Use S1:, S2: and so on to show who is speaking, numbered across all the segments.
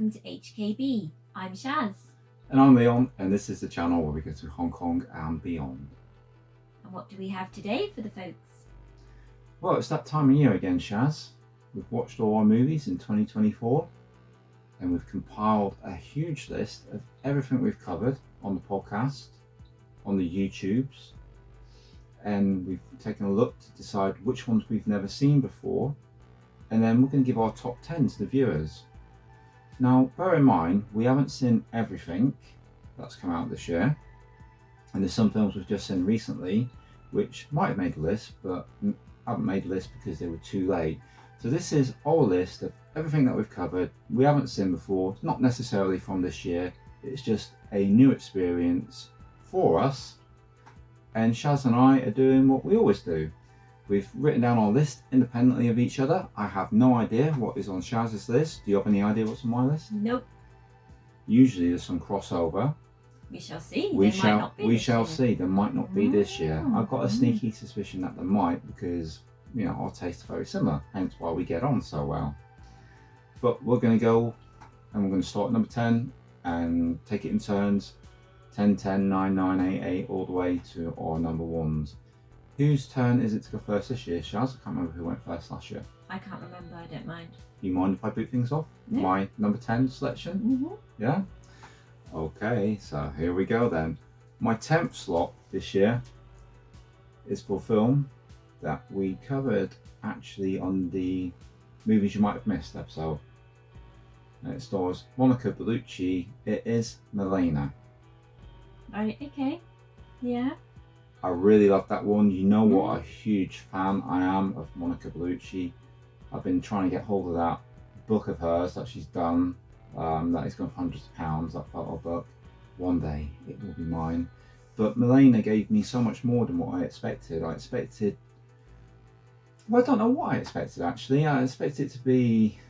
S1: welcome to HKB. I'm Shaz.
S2: And I'm Leon, and this is the channel where we go to Hong Kong and beyond.
S1: And what do we have today for the folks?
S2: Well, it's that time of year again, Shaz. We've watched all our movies in 2024, and we've compiled a huge list of everything we've covered on the podcast, on the YouTubes, and we've taken a look to decide which ones we've never seen before, and then we're going to give our top 10 to the viewers. Now, bear in mind, we haven't seen everything that's come out this year, and there's some films we've just seen recently which might have made the list, but haven't made the list because they were too late. So this is our list of everything that we've covered, we haven't seen before, not necessarily from this year, it's just a new experience for us, and Shaz and I are doing what we always do. We've written down our list independently of each other. I have no idea what is on Shaz's list. Do you have any idea what's on my list?
S1: Nope.
S2: Usually there's some crossover.
S1: We shall see.
S2: We
S1: There
S2: shall see. There might not be this year. I've got a
S1: Mm.
S2: sneaky suspicion that there might, because our tastes are very similar, hence why we get on so well. But we're going to go and we're going to start at number 10 and take it in turns, 10, 10, 9, 9, 8, 8, all the way to our number ones. Whose turn is it to go first this year, Shaz? I can't remember who went first last year.
S1: I can't remember, I don't mind.
S2: You mind if I boot things off?
S1: No.
S2: My number 10 selection?
S1: Mm-hmm.
S2: Yeah? Okay, so here we go then. My 10th slot this year is for a film that we covered actually on the Movies You Might Have Missed episode. And it stars Monica Bellucci. It is Melina.
S1: Right, okay. Yeah.
S2: I really love that one. You know what a huge fan I am of Monica Bellucci. I've been trying to get hold of that book of hers that she's done, that is going for hundreds of pounds, that photo book. One day it will be mine. But Melina gave me so much more than what I expected. Well, I don't know what I expected actually. I expected it to be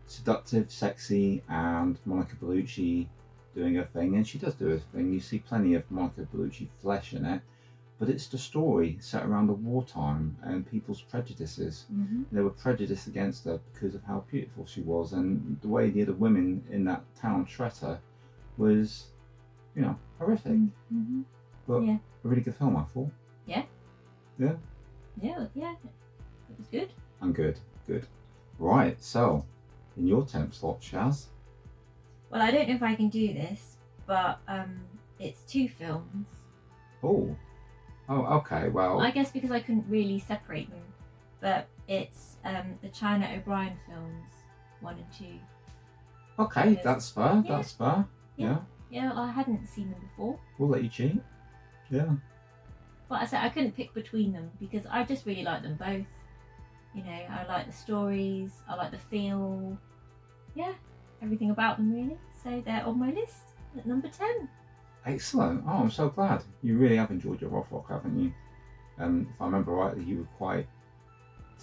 S2: seductive, sexy, and Monica Bellucci doing her thing, and she does do her thing. You see plenty of Monica Bellucci flesh in it, but it's the story set around the wartime and people's prejudices.
S1: Mm-hmm.
S2: They were prejudiced against her because of how beautiful she was, and the way the other women in that town treat her was, horrific.
S1: Mm-hmm.
S2: But
S1: Yeah.
S2: a really good film, I thought.
S1: Yeah.
S2: Yeah.
S1: Yeah, yeah. It was good.
S2: I'm good. Right, so in your 10th slot, Shaz.
S1: Well, I don't know if I can do this, but it's two films.
S2: Oh, okay. Well,
S1: I guess because I couldn't really separate them, but it's the China O'Brien films 1 and 2.
S2: okay,
S1: Yes.
S2: that's fair.
S1: Yeah.
S2: That's fair. Yeah.
S1: Yeah, I hadn't seen them before.
S2: We'll let you cheat. Yeah.
S1: But I said I couldn't pick between them because I just really like them both. I like the stories, I like the feel. Yeah, everything about them really. So they're on my list at number 10.
S2: Excellent. Oh, I'm so glad. You really have enjoyed your Rock, haven't you? If I remember rightly, you were quite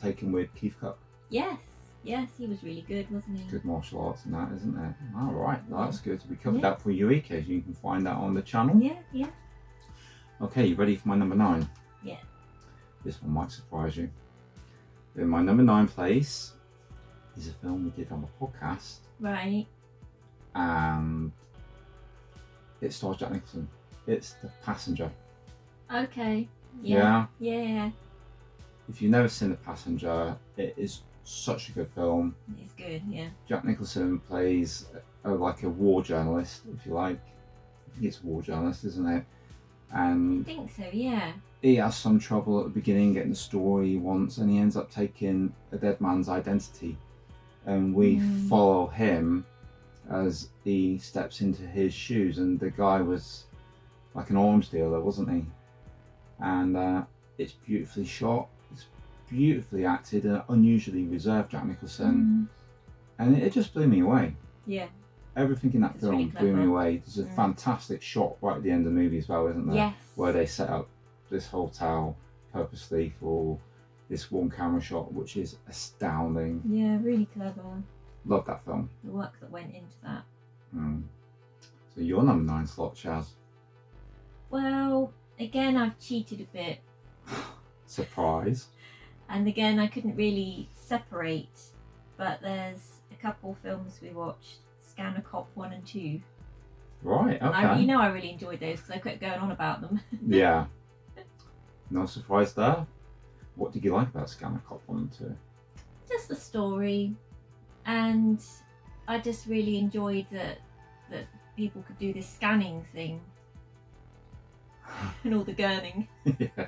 S2: taken with Keith Cup.
S1: Yes, he was really good, wasn't he?
S2: Good martial arts and that, isn't it? All right, that's good. We covered
S1: Yeah.
S2: that for Eureka. You can find that on the channel.
S1: Yeah.
S2: Okay, you ready for my number 9?
S1: Yeah.
S2: This one might surprise you. In my number 9 place is a film we did on the podcast,
S1: Right.
S2: and it stars Jack Nicholson. It's The Passenger.
S1: Okay.
S2: Yeah.
S1: Yeah.
S2: If you've never seen The Passenger, it is such a good film.
S1: It's good, yeah.
S2: Jack Nicholson plays like a war journalist, if you like. I think it's a war journalist, isn't it?
S1: I
S2: And
S1: think so, yeah.
S2: he has some trouble at the beginning getting the story he wants, and he ends up taking a dead man's identity. And we follow him as he steps into his shoes. And the guy was like an arms dealer, wasn't he? And it's beautifully shot, it's beautifully acted, and unusually reserved Jack Nicholson. And it just blew me away.
S1: Yeah.
S2: Everything in that
S1: It's
S2: film
S1: really
S2: blew me
S1: clever.
S2: away. There's a fantastic shot right at the end of the movie as well, isn't there?
S1: Yes.
S2: Where they set up this hotel purposely for this one camera shot, which is astounding.
S1: Yeah, really clever.
S2: Love that film.
S1: The work that went into that.
S2: So your number 9 slot, Shaz.
S1: Well, again, I've cheated a bit.
S2: Surprise.
S1: And again, I couldn't really separate, but there's a couple films we watched Scanner Cop 1 and 2.
S2: Right,
S1: And
S2: okay.
S1: I really enjoyed those because I kept going on about them.
S2: Yeah. No surprise there. What did you like about Scanner Cop 1 and 2?
S1: Just the story, and I just really enjoyed that people could do this scanning thing and all the gurning.
S2: Yeah.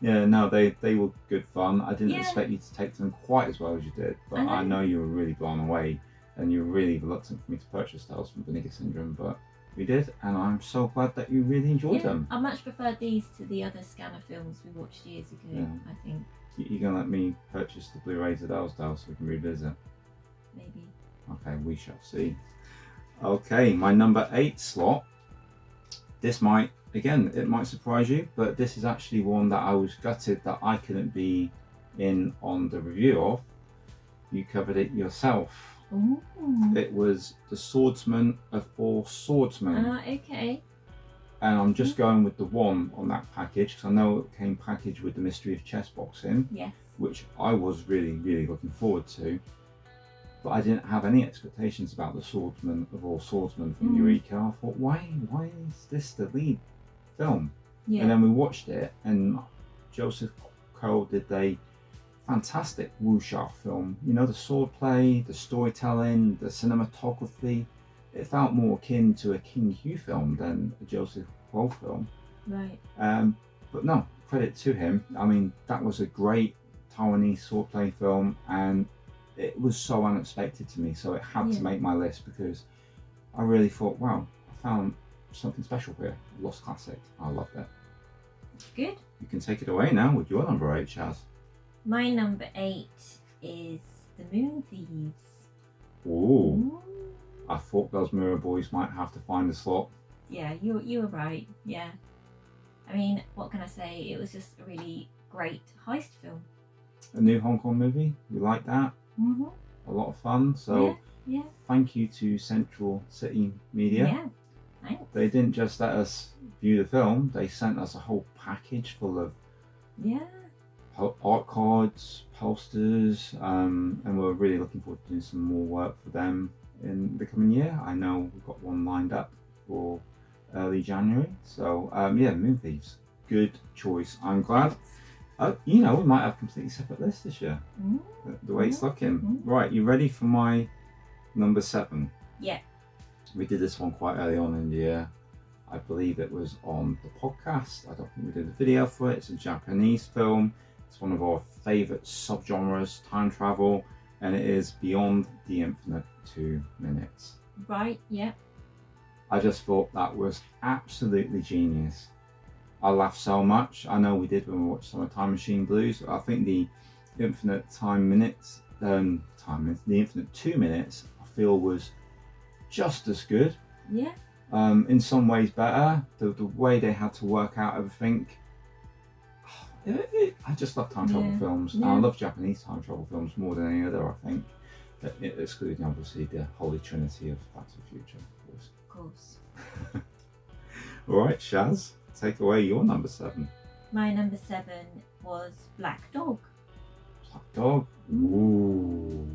S2: Yeah, no, they were good fun. I didn't
S1: Yeah.
S2: expect you to take them quite as well as you did, but I know you were really blown away, and you were really reluctant for me to purchase Tales from Vinegar Syndrome, but we did, and I'm so glad that you really enjoyed them.
S1: I much preferred these to the other Scanner films we watched years ago, I think.
S2: You're going to let me purchase the Blu-rays of those, Dale, so we can revisit?
S1: Maybe.
S2: Okay, we shall see. Okay, my number 8 slot. This might, again, it might surprise you, but this is actually one that I was gutted that I couldn't be in on the review of. You covered it yourself.
S1: Ooh.
S2: It was the Swordsman of all swordsmen.
S1: Okay.
S2: And I'm just going with the one on that package because I know it came packaged with the Mystery of Chess box in. Yes. Which I was really, really looking forward to. But I didn't have any expectations about the Swordsman of all swordsmen from Eureka. I thought, why is this the lead film? Yeah. And then we watched it, and Joseph Cole did a fantastic wuxia film. You know, the swordplay, the storytelling, the cinematography. It felt more akin to a King Hugh film than a Joseph Cole film.
S1: Right.
S2: But no, credit to him. I mean, that was a great Taiwanese swordplay film, and it was so unexpected to me, so it had to make my list because I really thought, wow, I found something special here. Lost classic. I loved it.
S1: Good.
S2: You can take it away now with your number 8, Shaz.
S1: My number 8 is The Moon Thieves.
S2: Ooh. I thought those Mirror Boys might have to find a slot.
S1: Yeah, you were right. Yeah. I mean, what can I say? It was just a really great heist film.
S2: A new Hong Kong movie. We like that.
S1: Mm-hmm.
S2: A lot of fun. So thank you to Central City Media.
S1: Yeah, thanks.
S2: They didn't just let us view the film. They sent us a whole package full of art cards, posters, and we're really looking forward to doing some more work for them in the coming year. I know we've got one lined up for early January. So Moon Thieves, good choice. I'm glad. We might have completely separate lists this year. The way it's looking. Right, you ready for my number 7?
S1: Yeah.
S2: We did this one quite early on in the year. I believe it was on the podcast. I don't think we did a video for it. It's a Japanese film. It's one of our favourite subgenres, time travel, and it is Beyond the Infinite 2 Minutes.
S1: Right, yeah.
S2: I just thought that was absolutely genius. I laughed so much. I know we did when we watched some of Time Machine Blues. I think the Infinite the Infinite 2 Minutes, I feel was just as good.
S1: Yeah.
S2: In some ways better. The way they had to work out everything. I just love time travel films. And I love Japanese time travel films more than any other, I think. Excluding obviously the Holy Trinity of Back to the Future, of course. Alright, Shaz, take away your number 7.
S1: My number 7 was Black Dog.
S2: Black Dog? Ooh.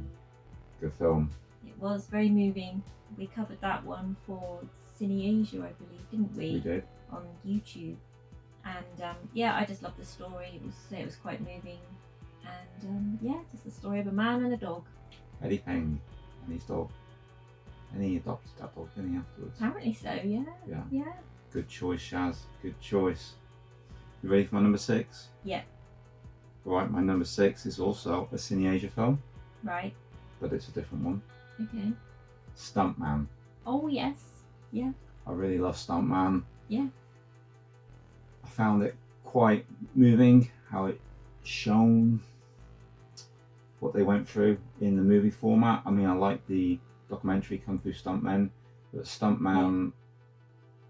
S2: Good film.
S1: It was very moving. We covered that one for Cine Asia, I believe, didn't we?
S2: We did.
S1: On YouTube. And I just loved the story. It was quite moving. And just the story of a man and a dog.
S2: Eddie Payne and his dog. And he adopted that dog, didn't he, afterwards?
S1: Apparently so, yeah. Yeah.
S2: Good choice, Shaz. Good choice. You ready for my number 6?
S1: Yeah.
S2: Right, my number 6 is also a Cine Asia film.
S1: Right.
S2: But it's a different one.
S1: Okay.
S2: StMan.
S1: Oh, yes. Yeah.
S2: I really love StMan.
S1: Yeah.
S2: I found it quite moving, how it shone what they went through in the movie format. I mean, I like the documentary Kung Fu Stuntmen, but StMan,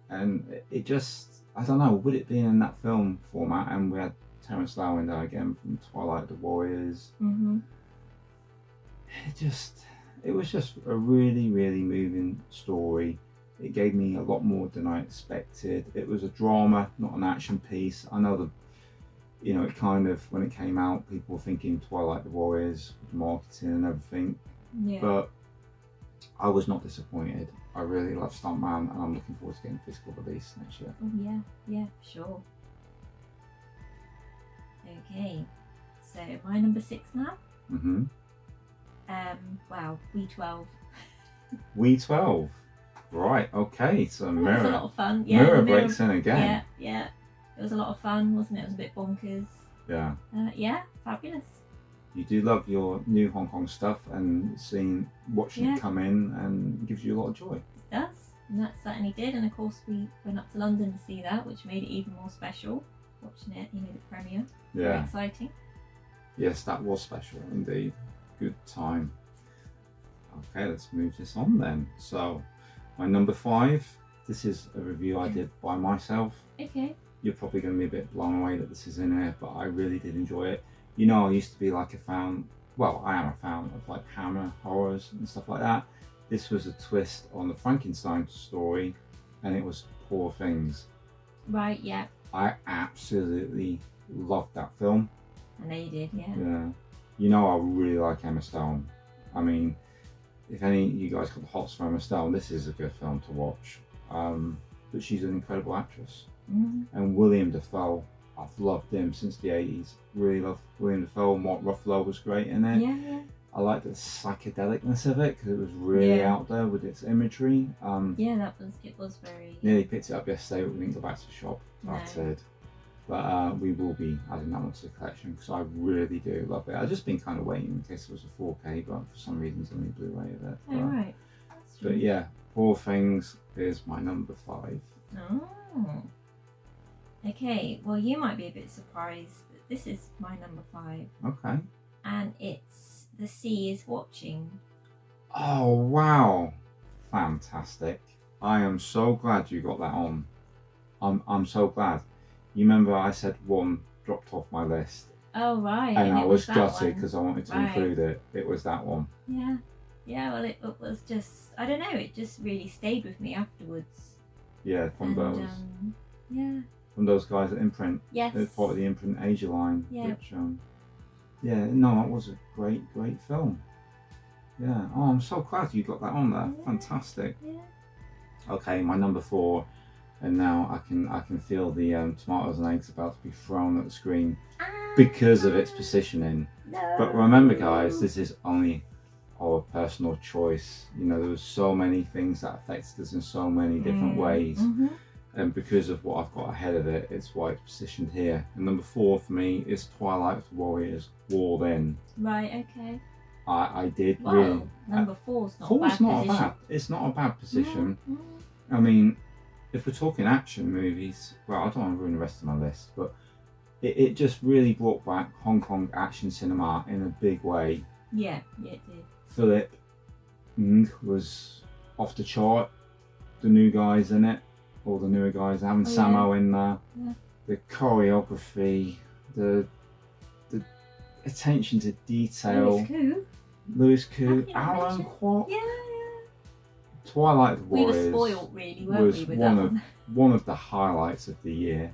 S2: and it just, I don't know, would it be in that film format? And we had Terence Lau in there again from Twilight of the Warriors.
S1: Mm-hmm.
S2: It was just a really, really moving story. It gave me a lot more than I expected. It was a drama, not an action piece. I know it kind of, when it came out, people were thinking Twilight the Warriors, the marketing and everything. Yeah. But I was not disappointed. I really love StMan, and I'm looking forward to getting physical release next year.
S1: Oh yeah, yeah, sure. Okay, so my number 6 now.
S2: Mm-hmm.
S1: Wow, We12.
S2: We12. Right, okay, so
S1: That was a
S2: Mirror.
S1: lot of fun. Yeah,
S2: Mirror
S1: the
S2: breaks in again.
S1: Yeah, yeah. It was a lot of fun, wasn't it? It was a bit bonkers.
S2: Yeah.
S1: Yeah, fabulous.
S2: You do love your new Hong Kong stuff, and watching it come in and gives you a lot of joy.
S1: It does, and that certainly did. And of course, we went up to London to see that, which made it even more special. Watching it, the premiere.
S2: Yeah.
S1: Very exciting.
S2: Yes, that was special indeed. Good time. Okay, let's move this on then. So, my number 5. This is a review I did by myself.
S1: Okay.
S2: You're probably going to be a bit blown away that this is in here, but I really did enjoy it. You know, I used to be like a fan. Well, I am a fan of like Hammer horrors and stuff like that. This was a twist on the Frankenstein story, and it was Poor Things.
S1: Right. Yeah.
S2: I absolutely loved that film.
S1: I know you did. Yeah.
S2: Yeah. You know, I really like Emma Stone. I mean, if any of you guys got the hots for Emma Stone, this is a good film to watch. But she's an incredible actress.
S1: Mm-hmm.
S2: And William Dafoe, I've loved him since the 80s. Really loved William Dafoe. Mark Ruffalo was great in it.
S1: Yeah, yeah.
S2: I liked the psychedelicness of it because it was really out there with its imagery.
S1: Yeah, it was very.
S2: Nearly picked it up yesterday, but we didn't go back to the shop. That's it. But we will be adding that one to the collection because I really do love it. I've just been kind of waiting in case it was a 4K, but for some reason it's only Blu-ray of it.
S1: Oh, right.
S2: But yeah, Poor Things is my number 5.
S1: Oh. Okay, well, you might be a bit surprised that this is my number 5.
S2: Okay.
S1: And it's The Sea is Watching.
S2: Oh, wow. Fantastic. I am so glad you got that on. I'm so glad. You remember I said one dropped off my list.
S1: Oh, right.
S2: And I was gutted because I wanted to include it. It was that one.
S1: Yeah. Yeah, well, it was just, I don't know, it just really stayed with me afterwards.
S2: Yeah, from those.
S1: Yeah.
S2: From those guys at Imprint.
S1: Yes.
S2: They're part of the Imprint Asia line.
S1: Yeah.
S2: Which, no, it was a great film. Yeah. Oh, I'm so glad you got that on there.
S1: Yeah.
S2: Fantastic.
S1: Yeah.
S2: Okay, my number 4, and now I can feel the tomatoes and eggs about to be thrown at the screen because of its positioning.
S1: No.
S2: But remember, guys, this is only our personal choice. You know, there was so many things that affected us in so many different ways.
S1: Mm-hmm.
S2: And because of what I've got ahead of it, it's why it's positioned here. And number 4 for me is Twilight of the Warriors, War Then.
S1: Right, okay.
S2: I did
S1: well,
S2: really.
S1: Number 4's not
S2: Four's
S1: a bad
S2: not
S1: position.
S2: bad. It's not a bad position.
S1: Mm-hmm.
S2: I mean, if we're talking action movies, well, I don't want to ruin the rest of my list, but it just really brought back Hong Kong action cinema in a big way.
S1: Yeah, it did.
S2: Philip Ng was off the chart. The new guys in it, all the newer guys, having Samo in there.
S1: Yeah.
S2: The choreography, the attention to detail. Lewis Koo, Alan Kwok.
S1: Yeah.
S2: Twilight of the
S1: We
S2: Warriors
S1: were spoiled, really, weren't we, with
S2: one of the highlights of the year.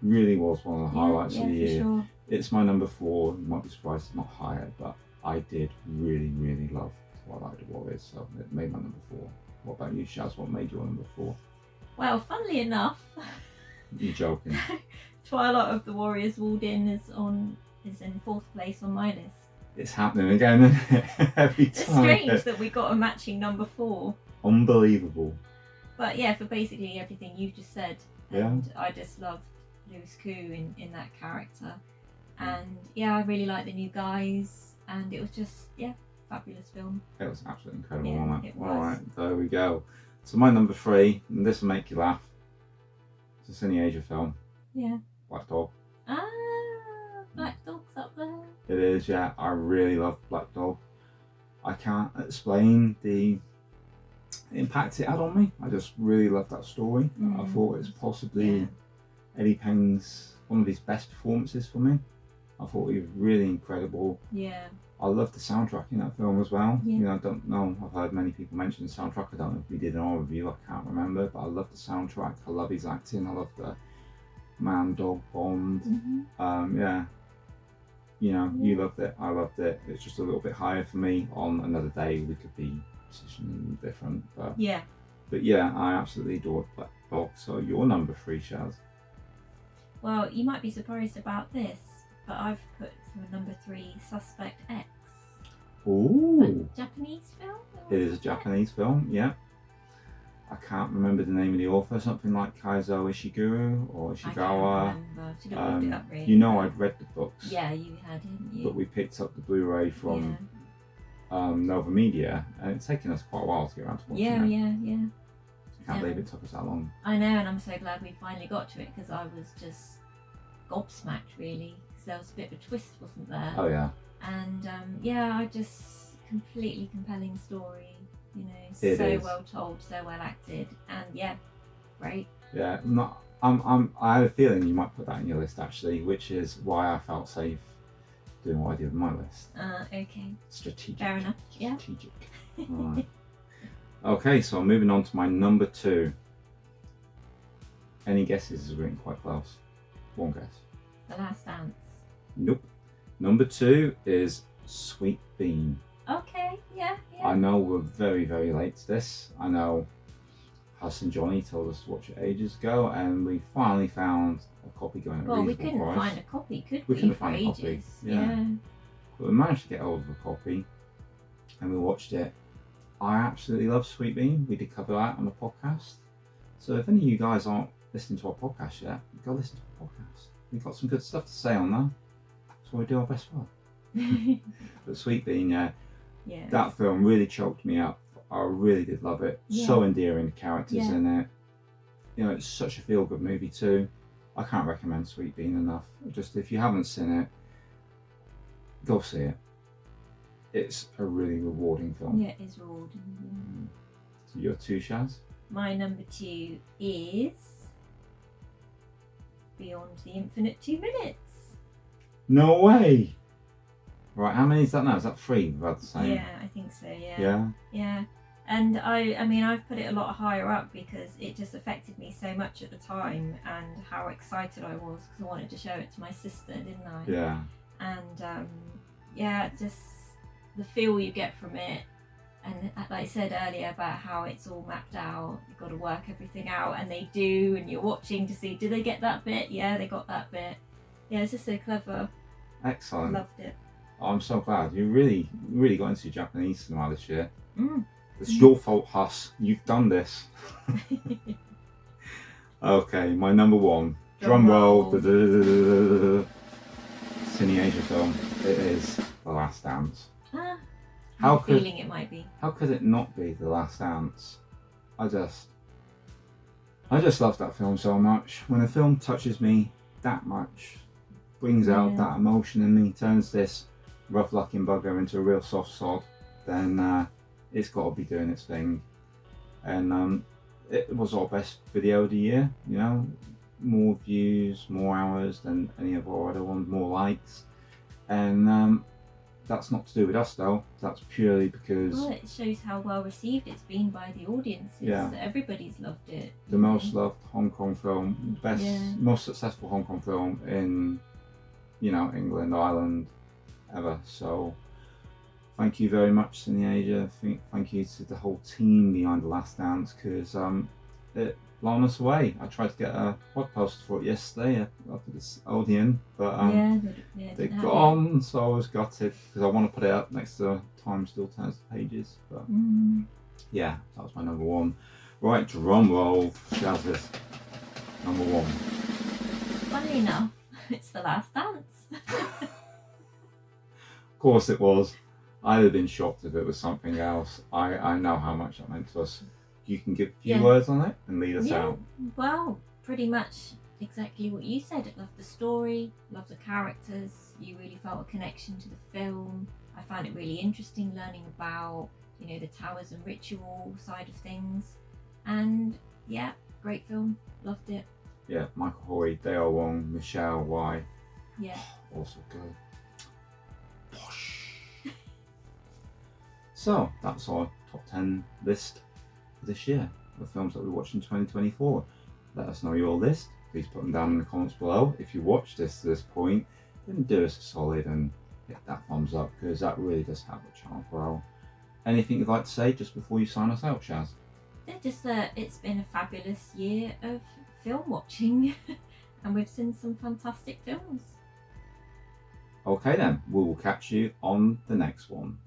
S2: Really was one of the highlights of the year.
S1: Sure.
S2: It's my number 4. You might be surprised it's not higher, but I did really, really love Twilight of the Warriors, so it made my number 4. What about you, Shaz? What made your number 4?
S1: Well, funnily enough,
S2: You're joking.
S1: Twilight of the Warriors Walled In is in 4th place on my list.
S2: It's happening again, isn't it? Every time.
S1: It's strange that we got a matching number 4.
S2: Unbelievable.
S1: But yeah, for basically everything you've just said. And I just loved Lewis Koo in that character. And yeah, I really liked the new guys. And it was just, fabulous film.
S2: It was absolutely incredible,
S1: Yeah,
S2: wasn't it?
S1: it was.
S2: Alright, there we go. So my number 3, and this will make you laugh. It's a Cine Asia film.
S1: Yeah.
S2: Black Dog.
S1: Black Dog's up there.
S2: It is, yeah. I really love Black Dog. I can't explain the impact it had on me. I just really loved that story. I thought it was possibly Eddie Peng's one of his best performances for me. I thought he was really incredible.
S1: Yeah.
S2: I loved the soundtrack in that film as well.
S1: Yeah.
S2: You know, I don't know. I've heard many people mention the soundtrack. I don't know if we did an our review. I can't remember. But I love the soundtrack. I love his acting. I love the man-dog bond.
S1: Mm-hmm.
S2: You know, you loved it. I loved it. It's just a little bit higher for me. On another day, we could be composition and different. But
S1: Yeah.
S2: yeah, I absolutely adored Black Dog. So your number 3, Shaz.
S1: Well, you might be surprised about this, but I've put for number 3 Suspect X.
S2: Ooh.
S1: A Japanese film?
S2: It is a Japanese film, yeah. I can't remember the name of the author, something like Kaizo Ishiguro or Ishigawa.
S1: I can't remember. Should have looked it up, really.
S2: You know, I'd read the books.
S1: Yeah, you had, didn't you?
S2: But we picked up the Blu-ray from Nova Media, and it's taken us quite a while to get around to watching it.
S1: Yeah.
S2: I can't believe it took us that long.
S1: I know, and I'm so glad we finally got to it, because I was just gobsmacked, really, because there was a bit of a twist, wasn't there?
S2: Oh yeah.
S1: And I just completely compelling story, you know,
S2: It
S1: so
S2: is.
S1: well told, so well acted, and yeah, great.
S2: Yeah, I had a feeling you might put that in your list actually, which is why I felt safe doing what I did with my list.
S1: Okay.
S2: Strategic.
S1: Fair enough. Yeah.
S2: Strategic. Alright. Okay, so I'm moving on to my number 2. Any guesses? Is getting quite close. One guess.
S1: The Last Dance.
S2: Nope. Number 2 is Sweet Bean.
S1: Okay, yeah.
S2: I know we're very, very late to this. I know Huss and Johnny told us to watch it ages ago, and we finally found a copy going at a
S1: Well, we
S2: reasonable
S1: couldn't
S2: price.
S1: find a copy, could
S2: We
S1: we?
S2: couldn't
S1: For
S2: find a copy,
S1: ages.
S2: yeah. But we managed to get hold of a copy, and we watched it. I absolutely love Sweet Bean. We did cover that on the podcast. So if any of you guys aren't listening to our podcast yet, go listen to our podcast. We've got some good stuff to say on that. So we do our best work. But Sweet Bean, yeah. That film really choked me up. I really did love it.
S1: Yeah.
S2: So endearing, the characters
S1: Yeah.
S2: in it. You know, it's such a feel-good movie too. I can't recommend Sweet Bean enough. Just if you haven't seen it, go see it. It's a really rewarding film.
S1: Yeah, it is rewarding.
S2: So your 2, Shaz?
S1: My number 2 is Beyond the Infinite 2 Minutes.
S2: No way! Right, how many is that now? Is that 3? About the same?
S1: Yeah, I think so, yeah.
S2: Yeah?
S1: Yeah. And I mean, I've put it a lot higher up because it just affected me so much at the time, and how excited I was because I wanted to show it to my sister, didn't I?
S2: Yeah.
S1: And just the feel you get from it, and like I said earlier about how it's all mapped out, you've got to work everything out, and they do, and you're watching to see, do they get that bit? Yeah, they got that bit. Yeah, it's just so clever.
S2: Excellent.
S1: Loved it.
S2: Oh, I'm so glad. You really, really got into Japanese cinema this year. It's your fault, Huss. You've done this. Okay, my number 1. Drum roll. Cine Asia film. It is The Last Dance.
S1: How feeling it might be.
S2: How could it not be The Last Dance? I just love that film so much. When a film touches me that much, brings out that emotion in me, turns this rough-looking bugger into a real soft sod, then it's got to be doing its thing. And it was our best video of the year, you know, more views, more hours than any of our other ones, more likes. And that's not to do with us though, that's purely because...
S1: Well, it shows how well received it's been by the audiences.
S2: Yeah.
S1: Everybody's loved it.
S2: The most loved Hong Kong film, most successful Hong Kong film in, you know, England, Ireland, ever. So thank you very much, Cine Asia. Thank you to the whole team behind The Last Dance, because it blown us away. I tried to get a pod post for it yesterday after this Odeon, but they're gone, so I was gutted because I want to put it up next to Time Still Turns the Pages. But yeah, that was my number 1. Right, drum roll. Shaz this. Number 1.
S1: Funny enough, it's The Last Dance.
S2: Of course it was. I'd have been shocked if it was something else. I know how much that meant to us. You can give a few words on it and lead us out.
S1: Well, pretty much exactly what you said. Loved the story, loved the characters. You really felt a connection to the film. I found it really interesting learning about, you know, the towers and ritual side of things. And yeah, great film. Loved it.
S2: Yeah, Michael Hoy, Dale Wong, Michelle Y.
S1: Yeah.
S2: Also good. So that's our top 10 list for this year, the films that we watched in 2024. Let us know your list. Please put them down in the comments below. If you watched this to this point, then do us a solid and hit that thumbs up, because that really does help the channel grow. Anything you'd like to say just before you sign us out, Shaz?
S1: Yeah, just that it's been a fabulous year of film watching and we've seen some fantastic films.
S2: Okay then, we will catch you on the next one.